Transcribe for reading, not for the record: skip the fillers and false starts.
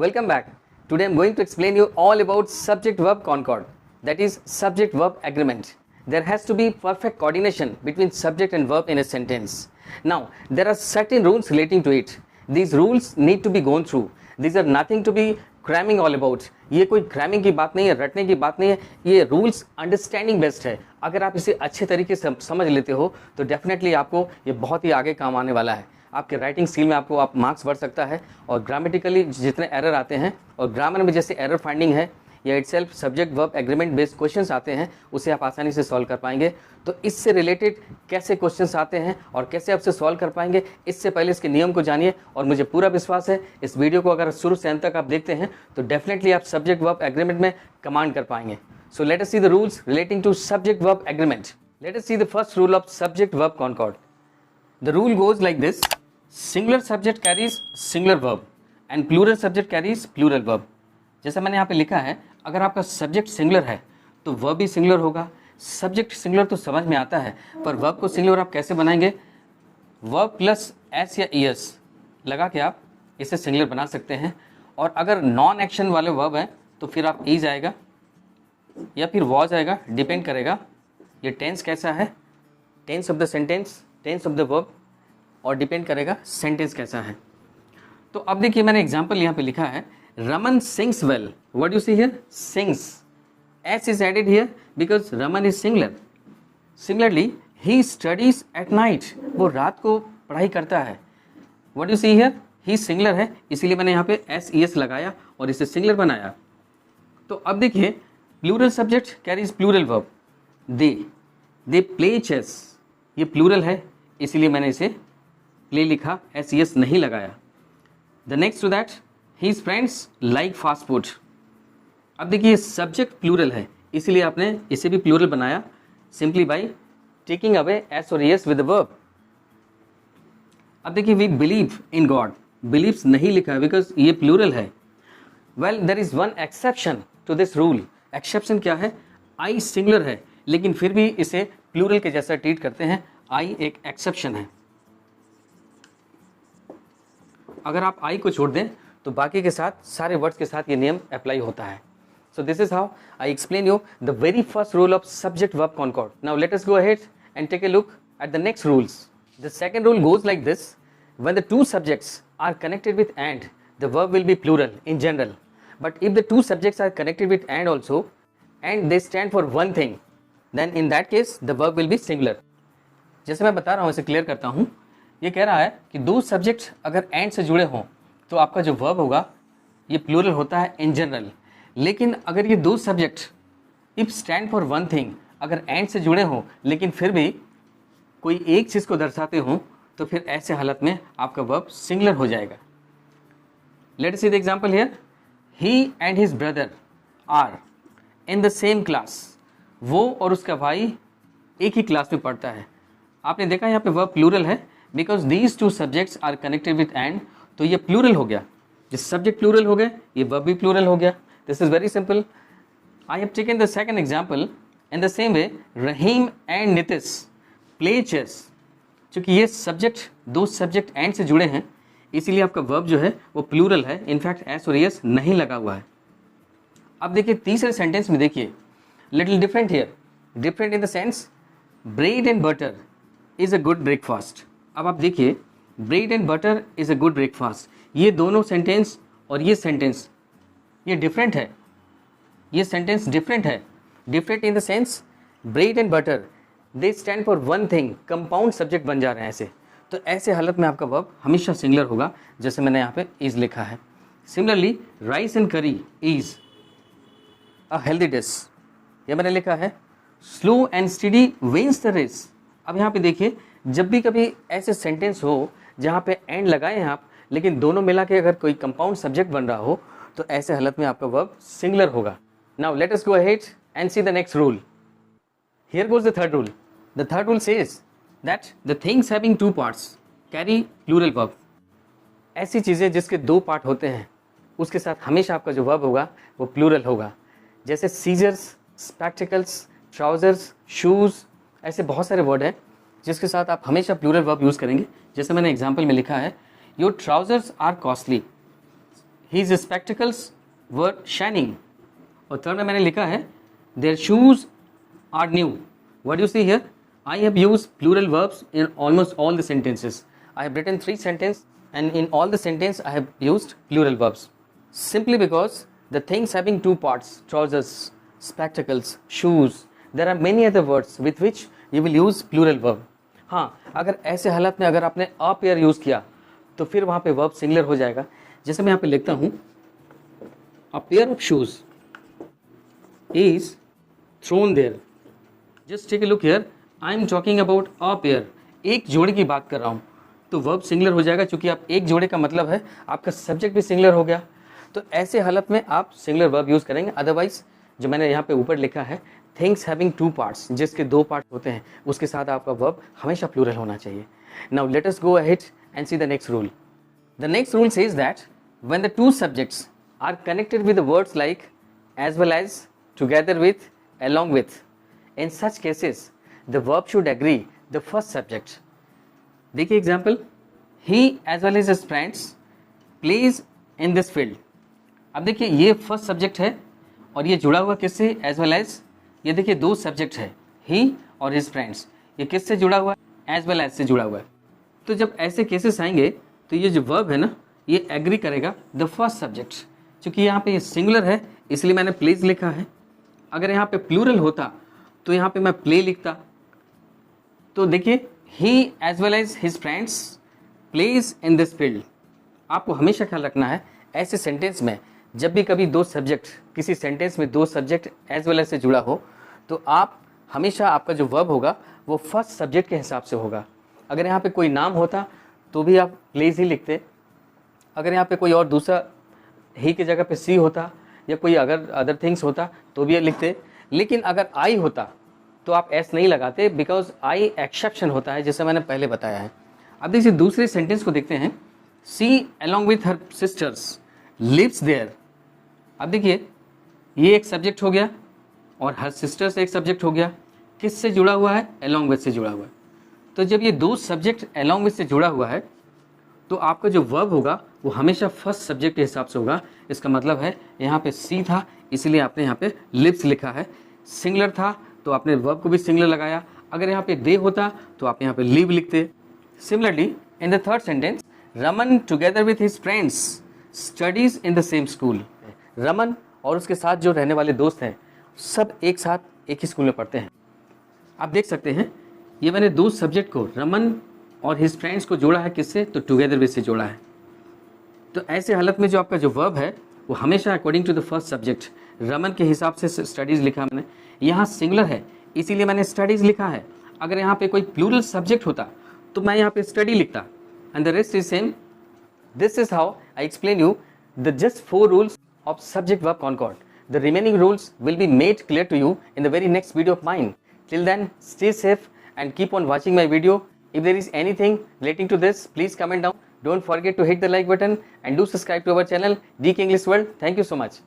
Welcome back. Today I'm going to explain you all about subject-verb concord, that is subject-verb agreement. There has to be perfect coordination between subject and verb in a sentence. Now, there are certain rules relating to it. These rules need to be gone through. These are nothing to be cramming all about. ये कोई cramming की बात नहीं है, रटने की बात नहीं है. ये rules understanding based है. अगर आप इसे अच्छे तरीके से समझ लेते हो तो डेफिनेटली आपको ये बहुत ही आगे काम आने वाला है. आपके राइटिंग स्किल में आपको आप मार्क्स बढ़ सकता है और ग्रामेटिकली जितने एरर आते हैं और ग्रामर में जैसे एरर फाइंडिंग है या itself subject verb agreement based questions आते हैं उसे आप आसानी से सॉल्व कर पाएंगे. तो इससे रिलेटेड कैसे क्वेश्चंस आते हैं और कैसे आपसे सॉल्व कर पाएंगे, इससे पहले इसके नियम को जानिए. और मुझे पूरा विश्वास है इस वीडियो को अगर शुरू से अंत तक आप देखते हैं तो डेफिनेटली आप सब्जेक्ट वर्ब एग्रीमेंट में कमांड कर पाएंगे. So let us see the rules relating to subject verb agreement. Let us see the first rule of subject verb concord. The rule goes like this: singular subject carries singular verb and plural subject carries plural verb. जैसा मैंने यहाँ पे लिखा है, अगर आपका subject singular है तो वर्ब भी सिंगुलर होगा. सब्जेक्ट सिंगुलर तो समझ में आता है, पर वर्ब को सिंगुलर आप कैसे बनाएंगे? वर्ब प्लस एस या ईएस लगा के आप इसे सिंगुलर बना सकते हैं. और अगर नॉन एक्शन वाले वर्ब हैं तो फिर आप ईज आएगा या फिर वॉज आएगा, डिपेंड करेगा ये टेंस कैसा है, tense of the sentence, tense of the verb, और डिपेंड करेगा सेंटेंस कैसा है. तो अब देखिए मैंने एग्जाम्पल यहाँ पे लिखा है, Raman sings well. What you see here? Sings. S is added here because Raman is singular. Similarly he studies at night. वो रात को पढ़ाई करता है. What you see here? He singular है, इसीलिए मैंने यहाँ पे एस ई एस लगाया और इसे सिंगुलर बनाया. तो अब देखिए plural subject carries plural verb. They play chess. ये प्लूरल है इसीलिए मैंने इसे प्ले लिखा, एस ई एस नहीं लगाया. The next to that, his friends like fast food. अब देखिए सब्जेक्ट प्लूरल है इसीलिए आपने इसे भी प्लूरल बनाया simply by taking away S और एस विद द वर्ब. अब देखिए we believe in God. Believes नहीं लिखा है बिकॉज ये प्लूरल है. Well there is one exception to this rule. Exception क्या है? आई सिंगुलर है लेकिन फिर भी इसे प्लूरल के जैसा ट्रीट करते हैं. आई एक एक्सेप्शन है. अगर आप आई को छोड़ दें तो बाकी के साथ सारे वर्ड्स के साथ ये नियम अप्लाई होता है. So this is how I explain you the very first rule of subject verb concord. Now let us go ahead and take a look at the next rules. The second rule goes like this: when the two subjects are connected with and, the verb will be plural in general. But if the two subjects are connected with and also and they stand for one thing, then in that case the verb will B singular. जैसे मैं बता रहा हूँ इसे clear करता हूँ. ये कह रहा है कि दो सब्जेक्ट अगर एंड से जुड़े हों तो आपका जो वर्ब होगा ये प्लूरल होता है इन जनरल. लेकिन अगर ये दो subject if stand for one thing अगर एंड से जुड़े हों लेकिन फिर भी कोई एक चीज़ को दर्शाते हों तो फिर ऐसे हालत में आपका वर्ब सिंगुलर हो जाएगा. Let us see the example here. He and his brother are in the same class. वो और उसका भाई एक ही क्लास में पढ़ता है. आपने देखा यहाँ पे वर्ब प्लूरल है because these two subjects are connected with and. तो ये प्लूरल हो गया. जिस सब्जेक्ट प्लूरल हो गए ये वर्ब भी प्लूरल हो गया. This is very simple. I have taken the second example in the same way. Rahim and Nitish play chess. चूंकि ये सब्जेक्ट दो सब्जेक्ट एंड से जुड़े हैं इसीलिए आपका वर्ब जो है वो प्लूरल है. इनफैक्ट एस और एस नहीं लगा हुआ है. अब देखिए तीसरे सेंटेंस में देखिए little different here. Different in the sense bread and butter is a good breakfast. अब आप देखिए bread and butter is a good breakfast. ये दोनों सेंटेंस और ये सेंटेंस ये डिफरेंट है. ये सेंटेंस डिफरेंट है. Different in the sense bread and butter they stand for one thing. Compound subject बन जा रहे हैं ऐसे. तो ऐसे हालत में आपका वर्ब हमेशा सिंगुलर होगा जैसे मैंने यहाँ पे इज लिखा है. Similarly rice and curry is a healthy dish. ये मैंने लिखा है slow and steady wins the race. अब यहाँ पे देखिए जब भी कभी ऐसे सेंटेंस हो जहाँ पे एंड लगाए हैं आप लेकिन दोनों मिला के अगर कोई कंपाउंड सब्जेक्ट बन रहा हो तो ऐसे हालत में आपका वर्ब सिंगुलर होगा. Now let us go ahead and see the next rule. Here goes the third rule. The third rule says that the things having two parts carry plural verb. ऐसी चीज़ें जिसके दो पार्ट होते हैं उसके साथ हमेशा आपका जो वर्ब होगा वो प्लूरल होगा. जैसे सीजर्स, स्पेक्टिकल्स, ट्राउजर्स, शूज़, ऐसे बहुत सारे वर्ड हैं जिसके साथ आप हमेशा प्लूरल वर्ब यूज़ करेंगे. जैसे मैंने एग्जाम्पल में लिखा है, your trousers are costly. his spectacles were shining. और थर्ड में मैंने लिखा है their shoes are new. What do you see here? I have used plural verbs in almost all the sentences. I have written 3 sentences and in all the sentence I have used plural verbs. Simply because the things having 2 parts, trousers, spectacles, shoes, there are many other words with which you will use plural verb. हाँ, अगर ऐसे हालत में अगर आपने a pair use किया तो फिर वहाँ पे verb singular हो जाएगा. जैसे मैं यहाँ पे लिखता हूँ a pair of shoes is thrown there. Just take a look here. I am talking about a pair. एक जोड़े की बात कर रहा हूँ तो verb singular हो जाएगा, क्योंकि आप एक जोड़े का मतलब है आपका subject भी singular हो गया. तो ऐसे हालत में आप singular verb यूज़ करेंगे. अदरवाइज जो मैंने यहाँ पे ऊपर लिखा है things having 2 parts, जिसके 2 पार्ट होते हैं, उसके साथ आपका verb हमेशा plural होना चाहिए. Now let us go ahead and see the next rule. The next rule says that when the 2 subjects are connected with the words like as well as, together with, along with, in such cases the verb should agree the first subject. देखिए example, he as well as his friends plays in this field. अब देखिए ये first subject है और ये जुड़ा हुआ किससे, as well as. ये देखिए 2 सब्जेक्ट है, he और his friends. ये किससे जुड़ा हुआ है, as well as से जुड़ा हुआ है. तो जब ऐसे केसेस आएंगे तो ये जो वर्ब है ना, ये एग्री करेगा द फर्स्ट सब्जेक्ट. क्योंकि यहाँ पे ये सिंगुलर है इसलिए मैंने प्लेज लिखा है. अगर यहाँ पे प्लूरल होता तो यहाँ पे मैं प्ले लिखता. तो देखिए he as well as his friends plays in this field. आपको हमेशा ख्याल रखना है ऐसे सेंटेंस में जब भी कभी 2 सब्जेक्ट, किसी सेंटेंस में 2 सब्जेक्ट एज वेल एज से जुड़ा हो तो आप हमेशा आपका जो वर्ब होगा वो फर्स्ट सब्जेक्ट के हिसाब से होगा. अगर यहाँ पे कोई नाम होता तो भी आप प्लेज ही लिखते. अगर यहाँ पे कोई और दूसरा ही की जगह पे सी होता या कोई अगर अदर थिंग्स होता तो भी ये लिखते. लेकिन अगर आई होता तो आप एस नहीं लगाते, बिकॉज आई एक्सेप्शन होता है, जैसे मैंने पहले बताया है. अब देखिए दूसरे सेंटेंस को देखते हैं. She along with her sisters lives there. अब देखिए ये एक सब्जेक्ट हो गया और हर सिस्टर्स एक सब्जेक्ट हो गया. किससे जुड़ा हुआ है, अलॉन्ग विथ से जुड़ा हुआ है. तो जब ये 2 सब्जेक्ट अलॉन्ग विथ से जुड़ा हुआ है तो आपका जो वर्ब होगा वो हमेशा फर्स्ट सब्जेक्ट के हिसाब से होगा. इसका मतलब है यहाँ पे सी था इसलिए आपने यहाँ पे लिव्स लिखा है. सिंगुलर था तो आपने वर्ब को भी सिंगुलर लगाया. अगर यहाँ पे दे होता तो आप यहाँ पे लिव लिखते. Similarly in the third sentence, Raman together with his friends studies in the same school. Raman और उसके साथ जो रहने वाले दोस्त हैं सब एक साथ एक ही स्कूल में पढ़ते हैं. आप देख सकते हैं ये मैंने 2 सब्जेक्ट को, रमन और हिज फ्रेंड्स को जोड़ा है किससे, तो टुगेदर विथ से जोड़ा है. तो ऐसे हालत में जो आपका जो वर्ब है वो हमेशा according to the first subject. Raman के हिसाब से स्टडीज़ लिखा मैंने, यहाँ सिंगुलर है इसीलिए मैंने स्टडीज़ लिखा है. अगर यहाँ पे कोई प्लूरल सब्जेक्ट होता तो मैं यहाँ पे स्टडी लिखता and the rest is same. This is how I explain you the just 4 rules of subject verb concord. The remaining rules will be made clear to you in the very next video of mine. Till then, stay safe and keep on watching my video. If there is anything relating to this, please comment down. Don't forget to hit the like button and do subscribe to our channel DK English World. Thank you so much.